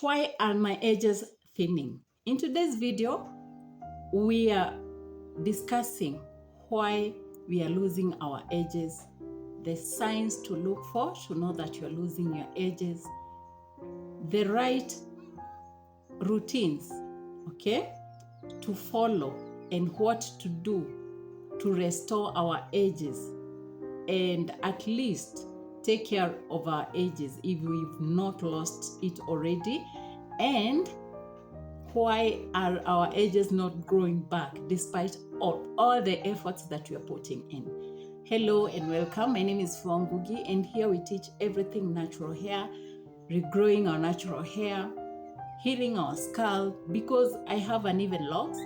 Why are my edges thinning? In today's video, we are discussing why we are losing our edges, the signs to look for to know that you're losing your edges, the right routines, okay, to follow, and what to do to restore our edges and at least take care of our edges if we've not lost it already, and why are our edges not growing back despite all the efforts that we are putting in. Hello and welcome. My name is Fuangugi, and here we teach everything natural hair, regrowing our natural hair, healing our scalp, because I have uneven locks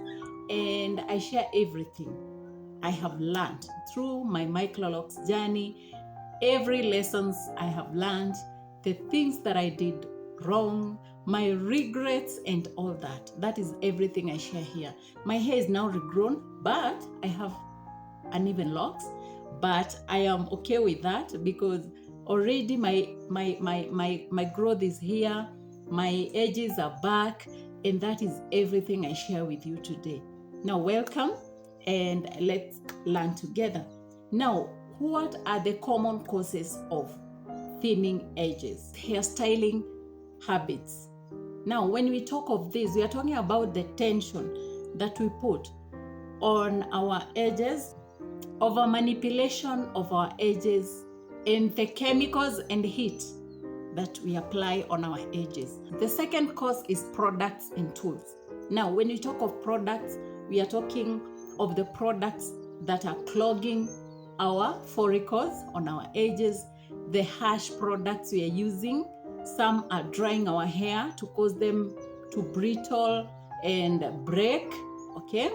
and I share everything I have learned through my Microlocks journey, every lessons I have learned, the things that I did wrong, my regrets and all that. That is everything I share here. My hair is now regrown, but I have uneven locks, but I am okay with that because already my growth is here, my edges are back, and that is everything I share with you today. Now welcome, and let's learn together. Now, what are the common causes of thinning edges? Hairstyling habits. Now, when we talk of this, we are talking about the tension that we put on our edges, over manipulation of our edges, and the chemicals and heat that we apply on our edges. The second cause is products and tools. Now, when we talk of products, we are talking of the products that are clogging our follicles on our edges, the harsh products we are using. Some are drying our hair to cause them to brittle and break, okay?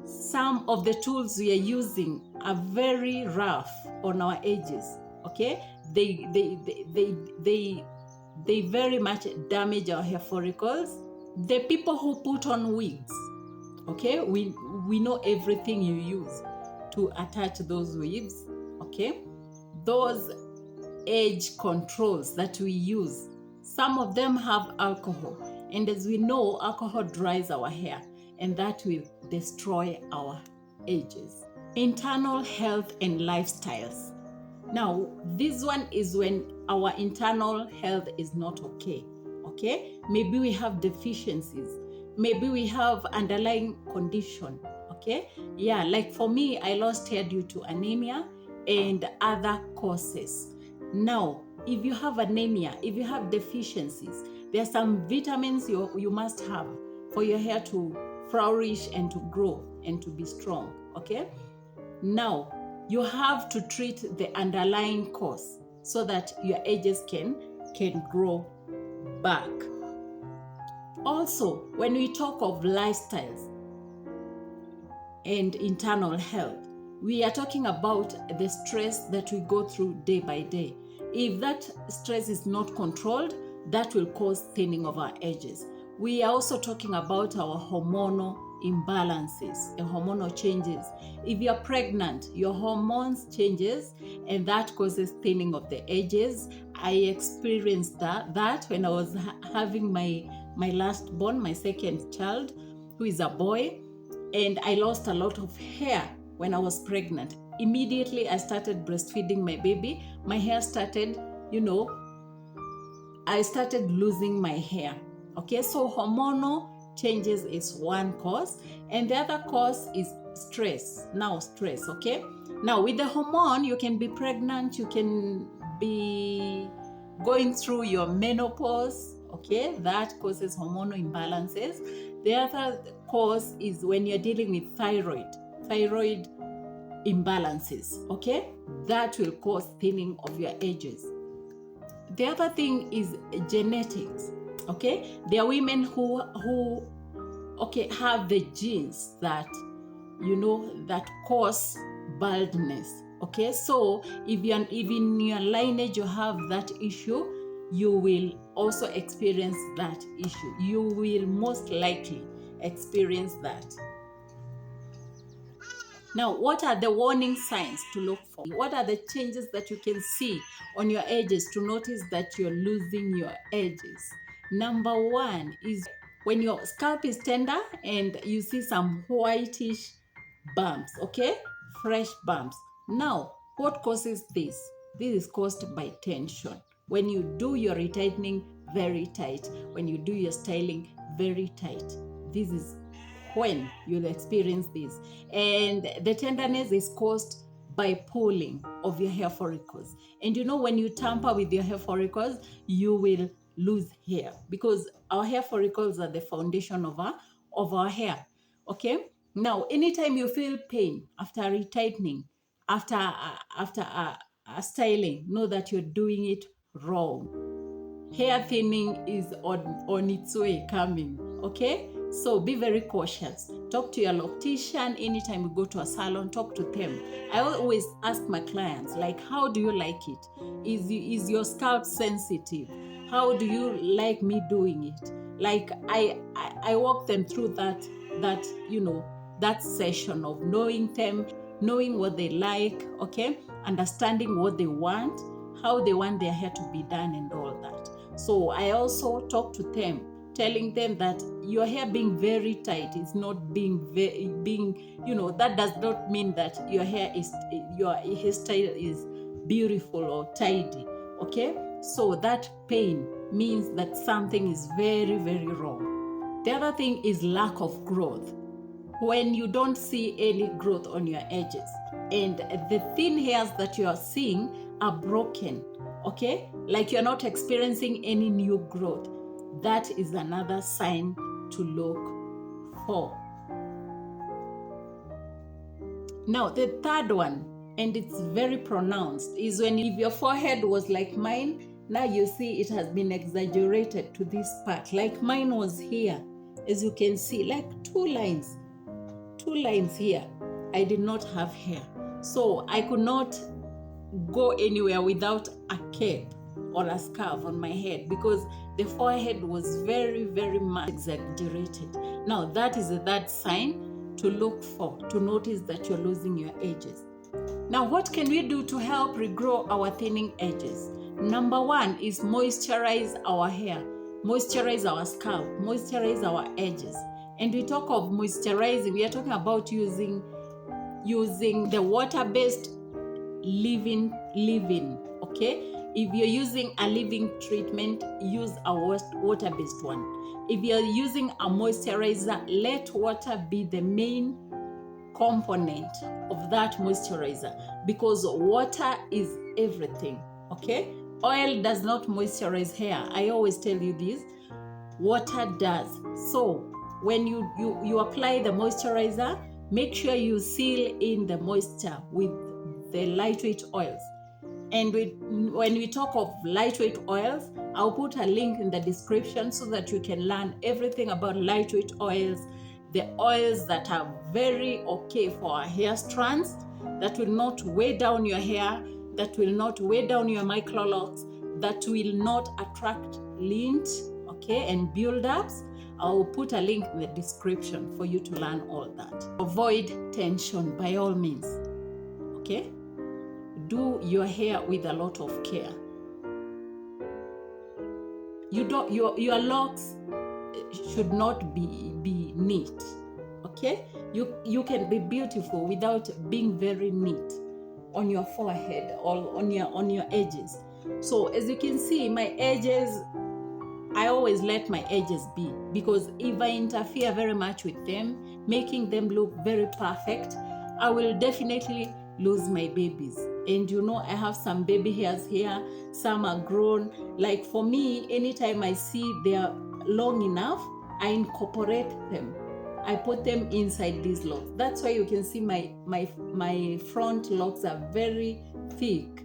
Some of the tools we are using are very rough on our edges, okay? They very much damage our hair follicles. The people who put on wigs, okay, we know everything you use to attach those wigs, okay? Those edge controls that we use, some of them have alcohol, and as we know, alcohol dries our hair, and that will destroy our edges. Internal health and lifestyles. Now, this one is when our internal health is not okay. Maybe we have deficiencies. Maybe we have underlying condition, okay? Yeah, like for me, I lost hair due to anemia and other causes. Now, if you have anemia, if you have deficiencies, there are some vitamins you must have for your hair to flourish and to grow and to be strong, okay? Now, you have to treat the underlying cause so that your edges can grow back. Also, when we talk of lifestyles and internal health, we are talking about the stress that we go through day by day. If that stress is not controlled, that will cause thinning of our edges. We are also talking about our hormonal imbalances and hormonal changes. If you're pregnant, your hormones changes, and that causes thinning of the edges. I experienced that when I was having my last born, my second child, who is a boy, and I lost a lot of hair when I was pregnant. Immediately I started breastfeeding my baby, my hair started, I started losing my hair. Okay, so hormonal changes is one cause, and the other cause is stress. Now stress, okay? Now with the hormone, you can be pregnant, you can be going through your menopause, okay? That causes hormonal imbalances. The other cause is when you're dealing with thyroid imbalances, okay? That will cause thinning of your edges. The other thing is genetics, okay? There are women who have the genes that, that cause baldness, okay? So if in your lineage you have that issue, you will also experience that issue. You will most likely experience that. Now, what are the warning signs to look for? What are the changes that you can see on your edges to notice that you're losing your edges? Number one is when your scalp is tender and you see some whitish bumps, okay? Fresh bumps. Now, what causes this? This is caused by tension. When you do your retightening very tight, when you do your styling very tight, this is when you'll experience this. And the tenderness is caused by pulling of your hair follicles. And you know, when you tamper with your hair follicles, you will lose hair, because our hair follicles are the foundation of our hair. Okay, now anytime you feel pain after retightening, after styling, know that you're doing it wrong. Hair thinning is on its way coming. Okay, so be very cautious. Talk to your loctician anytime you go to a salon. Talk to them. I always ask my clients, like, how do you like it? Is your scalp sensitive? How do you like me doing it? Like, I walk them through that session of knowing them, knowing what they like, okay, understanding what they want, how they want their hair to be done, and all that. So I also talk to them, telling them that your hair being very tight is not that does not mean that your hairstyle is beautiful or tidy. Okay, so that pain means that something is very, very wrong. The other thing is lack of growth. When you don't see any growth on your edges and the thin hairs that you are seeing are broken, okay, like you're not experiencing any new growth, that is another sign to look for. Now, the third one, and it's very pronounced, is when if your forehead was like mine, now you see it has been exaggerated to this part. Like mine was here, as you can see, like two lines here. I did not have hair, so I could not go anywhere without a cape or a scarf on my head, because the forehead was very, very much exaggerated. Now, that is that sign to look for, to notice that you're losing your edges. Now, what can we do to help regrow our thinning edges? Number one is moisturize our hair, moisturize our scalp, moisturize our edges. And we talk of moisturizing, we are talking about using the water-based leave-in, okay? If you're using a leave-in treatment, use a water-based one. If you're using a moisturizer, let water be the main component of that moisturizer, because water is everything, okay? Oil does not moisturize hair. I always tell you this. Water does. So when you apply the moisturizer, make sure you seal in the moisture with the lightweight oils. And when we talk of lightweight oils, I'll put a link in the description so that you can learn everything about lightweight oils, the oils that are very okay for our hair strands, that will not weigh down your hair, that will not weigh down your microlocks, that will not attract lint, okay, and buildups. I'll put a link in the description for you to learn all that. Avoid tension by all means, okay? Do your hair with a lot of care. Your locks should not be neat, okay? You can be beautiful without being very neat on your forehead or on your edges. So as you can see, my edges, I always let my edges be, because if I interfere very much with them, making them look very perfect, I will definitely lose my babies. And you know, I have some baby hairs here, some are grown. Like for me, anytime I see they are long enough, I incorporate them. I put them inside these locks. That's why you can see my front locks are very thick,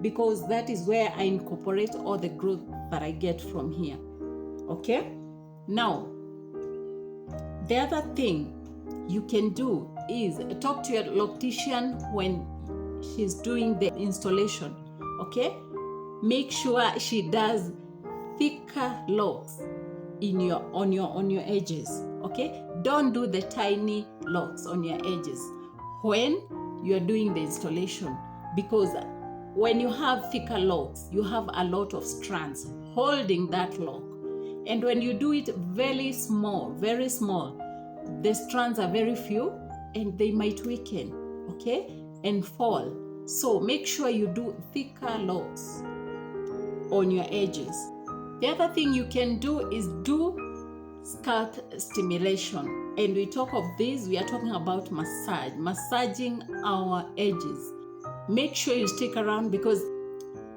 because that is where I incorporate all the growth that I get from here. Okay? Now, the other thing you can do is talk to your loctician when she's doing the installation. Okay? Make sure she does thicker locks on your edges. Okay? Don't do the tiny locks on your edges when you are doing the installation, because when you have thicker locks, you have a lot of strands holding that lock. And when you do it very small, the strands are very few and they might weaken, okay, and fall. So make sure you do thicker locks on your edges. The other thing you can do is do scalp stimulation. And we talk of this, we are talking about massaging our edges. Make sure you stick around, because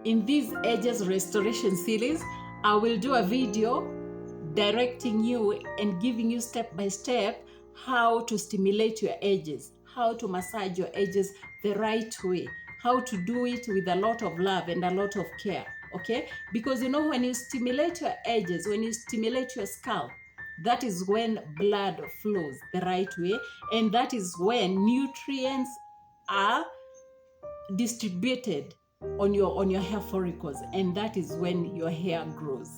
in this edges restoration series, I will do a video directing you and giving you step by step how to stimulate your edges, how to massage your edges the right way, how to do it with a lot of love and a lot of care, okay? Because you know, when you stimulate your edges, when you stimulate your scalp, that is when blood flows the right way, and that is when nutrients are distributed on your hair follicles, and that is when your hair grows.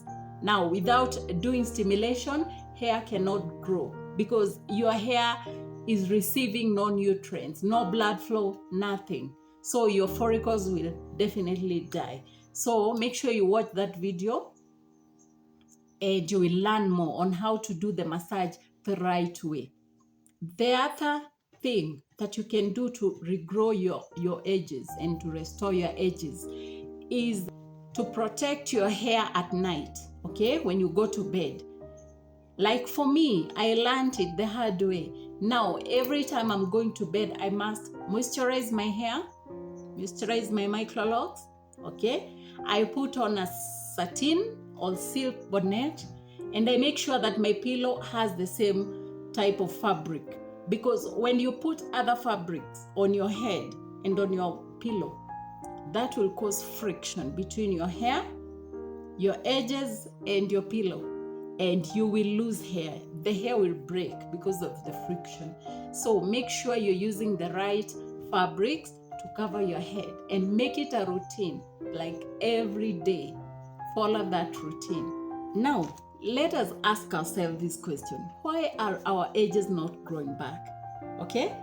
Now, without doing stimulation, hair cannot grow, because your hair is receiving no nutrients, no blood flow, nothing. So your follicles will definitely die. So make sure you watch that video and you will learn more on how to do the massage the right way. The other thing that you can do to regrow your edges and to restore your edges is to protect your hair at night, okay, when you go to bed. Like for me, I learned it the hard way. Now, every time I'm going to bed, I must moisturize my hair, moisturize my Microlocks, okay? I put on a satin or silk bonnet, and I make sure that my pillow has the same type of fabric, because when you put other fabrics on your head and on your pillow, that will cause friction between your hair, your edges, and your pillow, and you will lose hair. The hair will break because of the friction. So make sure you're using the right fabrics to cover your head, and make it a routine, like every day. Follow that routine. Now, let us ask ourselves this question: why are our edges not growing back? Okay?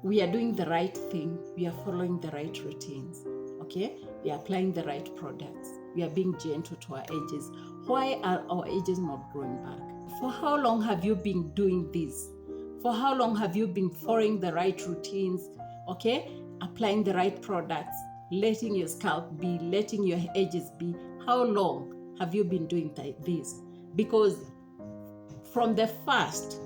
We are doing the right thing. We are following the right routines. Okay? We are applying the right products. We are being gentle to our edges. Why are our edges not growing back? For how long have you been doing this? For how long have you been following the right routines? Okay? Applying the right products, letting your scalp be, letting your edges be. How long have you been doing this? Because from the first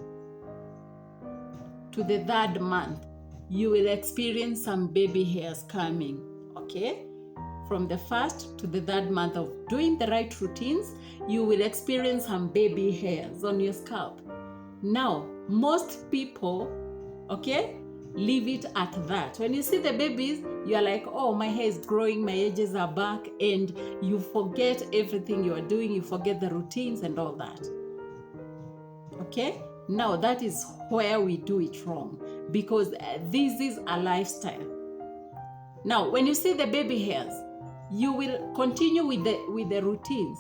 to the third month, you will experience some baby hairs coming, okay? From the first to the third month of doing the right routines, you will experience some baby hairs on your scalp. Now, most people, okay, leave it at that. When you see the babies, you're like, oh, my hair is growing, my edges are back, and you forget everything you are doing, you forget the routines and all that. Okay? Now, that is where we do it wrong, because this is a lifestyle. Now, when you see the baby hairs, you will continue with the routines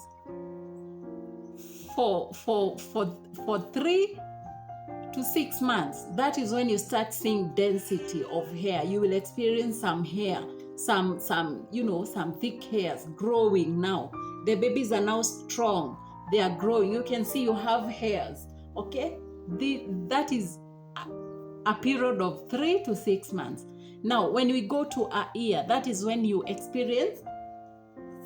for 3 to 6 months. That is when you start seeing density of hair. You will experience some hair, some thick hairs growing now. The babies are now strong. They are growing. You can see you have hairs. Okay? That is a period of 3 to 6 months. Now, when we go to a year, that is when you experience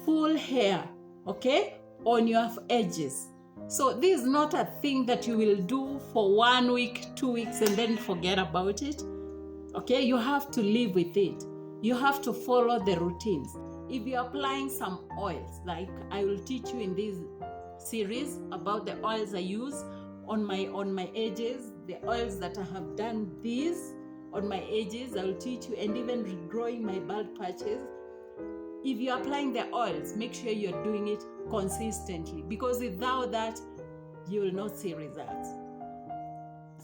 full hair, okay, on your edges. So this is not a thing that you will do for 1 week, 2 weeks, and then forget about it. Okay, you have to live with it. You have to follow the routines. If you're applying some oils, like I will teach you in this series about the oils I use on my edges, the oils that I have done this on my edges, I will teach you, and even regrowing my bald patches. If you're applying the oils, make sure you're doing it consistently, because without that, you will not see results.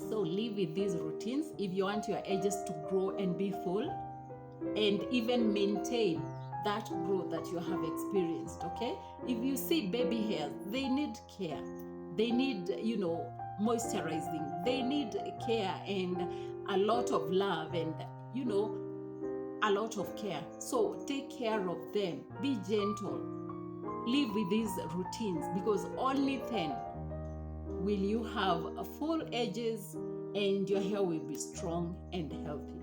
So live with these routines if you want your edges to grow and be full, and even maintain that growth that you have experienced, okay? If you see baby hairs, they need care. They need, moisturizing. They need care and a lot of love and, a lot of care. So take care of them. Be gentle. live with these routines, because only then will you have full edges and your hair will be strong and healthy.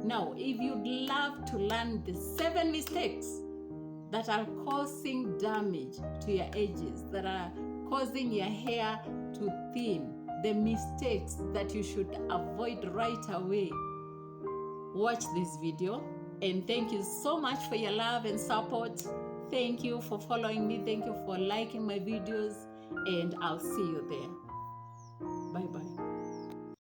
Now, if you'd love to learn the 7 mistakes that are causing damage to your edges, that are causing your hair to thin, the mistakes that you should avoid right away, watch this video. And thank you so much for your love and support. Thank you for following me. Thank you for liking my videos, and I'll see you there.